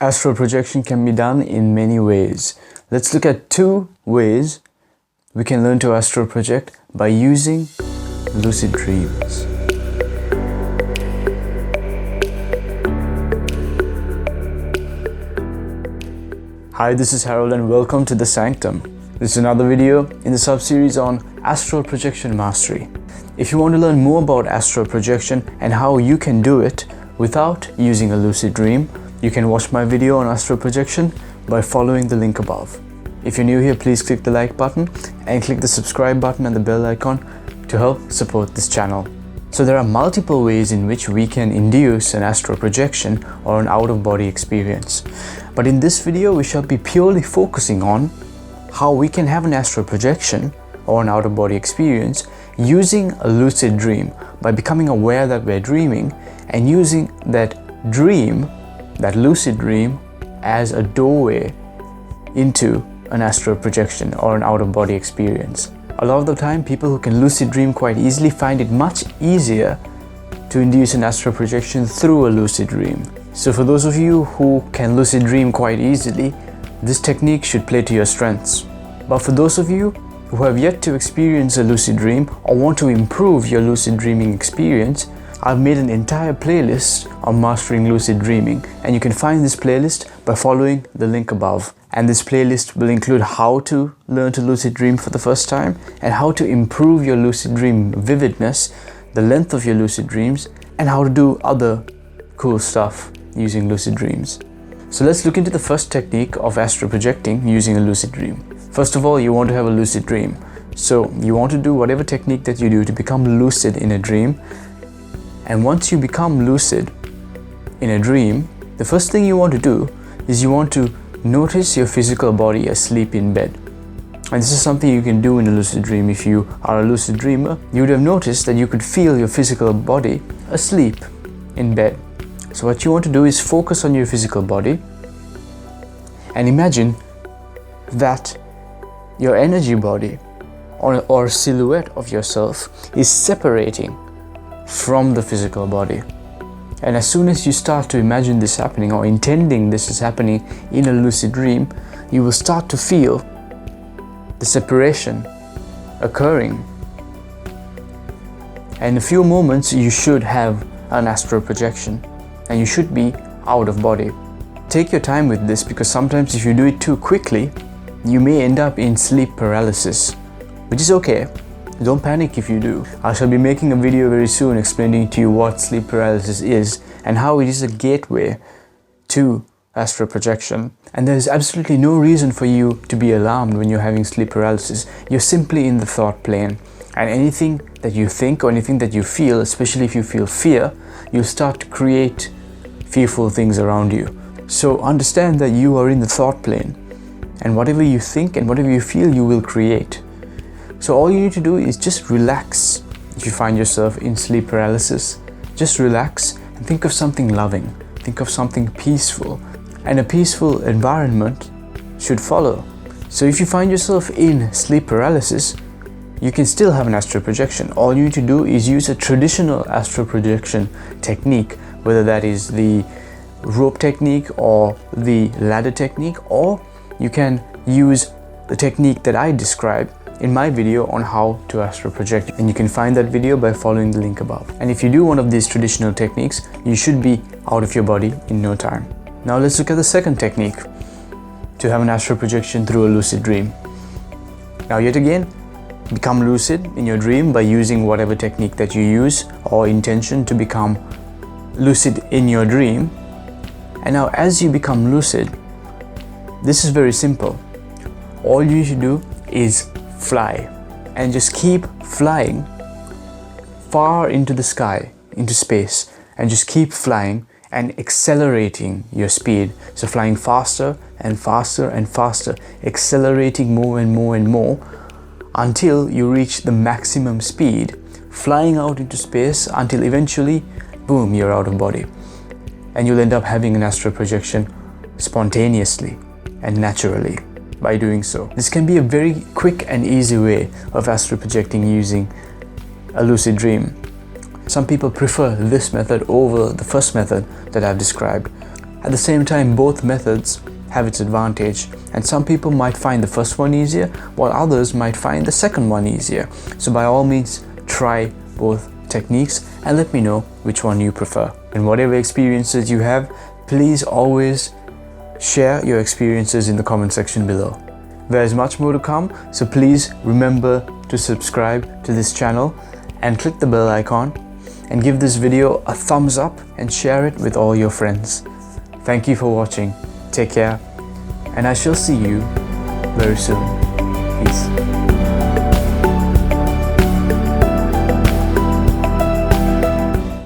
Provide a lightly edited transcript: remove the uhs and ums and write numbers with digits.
Astral projection can be done in many ways. Let's look at 2 ways we can learn to astral project by using lucid dreams. Hi, this is Harold and welcome to The Sanctum. This is another video in the sub-series on Astral Projection Mastery. If you want to learn more about astral projection and how you can do it without using a lucid dream, you can watch my video on astral projection by following the link above. If you're new here, please click the like button and click the subscribe button and the bell icon to help support this channel. So there are multiple ways in which we can induce an astral projection or an out-of-body experience. But in this video, we shall be purely focusing on how we can have an astral projection or an out-of-body experience using a lucid dream by becoming aware that we're dreaming and using that dream, that lucid dream, as a doorway into an astral projection or an out-of-body experience. A lot of the time, people who can lucid dream quite easily find it much easier to induce an astral projection through a lucid dream. So for those of you who can lucid dream quite easily, this technique should play to your strengths. But for those of you who have yet to experience a lucid dream or want to improve your lucid dreaming experience, I've made an entire playlist on mastering lucid dreaming, and you can find this playlist by following the link above. And this playlist will include how to learn to lucid dream for the first time and how to improve your lucid dream vividness, the length of your lucid dreams, and how to do other cool stuff using lucid dreams. So let's look into the first technique of astral projecting using a lucid dream. First of all, you want to have a lucid dream. So you want to do whatever technique that you do to become lucid in a dream. And once you become lucid in a dream, the first thing you want to do is you want to notice your physical body asleep in bed. And this is something you can do in a lucid dream. If you are a lucid dreamer, you would have noticed that you could feel your physical body asleep in bed. So what you want to do is focus on your physical body and imagine that your energy body or silhouette of yourself is separating from the physical body. And as soon as you start to imagine this happening or intending this is happening in a lucid dream, you will start to feel the separation occurring. And in a few moments, you should have an astral projection and you should be out of body. Take your time with this, because sometimes if you do it too quickly, you may end up in sleep paralysis, which is okay. Don't panic if you do. I shall be making a video very soon explaining to you what sleep paralysis is and how it is a gateway to astral projection. And there is absolutely no reason for you to be alarmed when you're having sleep paralysis. You're simply in the thought plane, and anything that you think or anything that you feel, especially if you feel fear, you'll start to create fearful things around you. So understand that you are in the thought plane, and whatever you think and whatever you feel, you will create. So all you need to do is just relax. If you find yourself in sleep paralysis, just relax and think of something loving. Think of something peaceful. And a peaceful environment should follow. So if you find yourself in sleep paralysis, you can still have an astral projection. All you need to do is use a traditional astral projection technique, whether that is the rope technique or the ladder technique, or you can use the technique that I described in my video on how to astral project, and you can find that video by following the link above. And if you do one of these traditional techniques, you should be out of your body in no time. Now let's look at the second technique to have an astral projection through a lucid dream. Now yet again, become lucid in your dream by using whatever technique that you use or intention to become lucid in your dream. And now as you become lucid, this is very simple. All you need to do is fly, and just keep flying far into the sky, into space, and just keep flying and accelerating your speed. So flying faster and faster and faster, accelerating more and more and more until you reach the maximum speed, flying out into space until eventually, boom, you're out of body. And you'll end up having an astral projection spontaneously and naturally. By doing so, this can be a very quick and easy way of astral projecting using a lucid dream. Some people prefer this method over the first method that I've described. At the same time, both methods have its advantage, and some people might find the first one easier while others might find the second one easier. So by all means, try both techniques and let me know which one you prefer. And whatever experiences you have, please always share your experiences in the comment section below. There is much more to come, so please remember to subscribe to this channel and click the bell icon and give this video a thumbs up and share it with all your friends. Thank you for watching. Take care, and I shall see you very soon. Peace.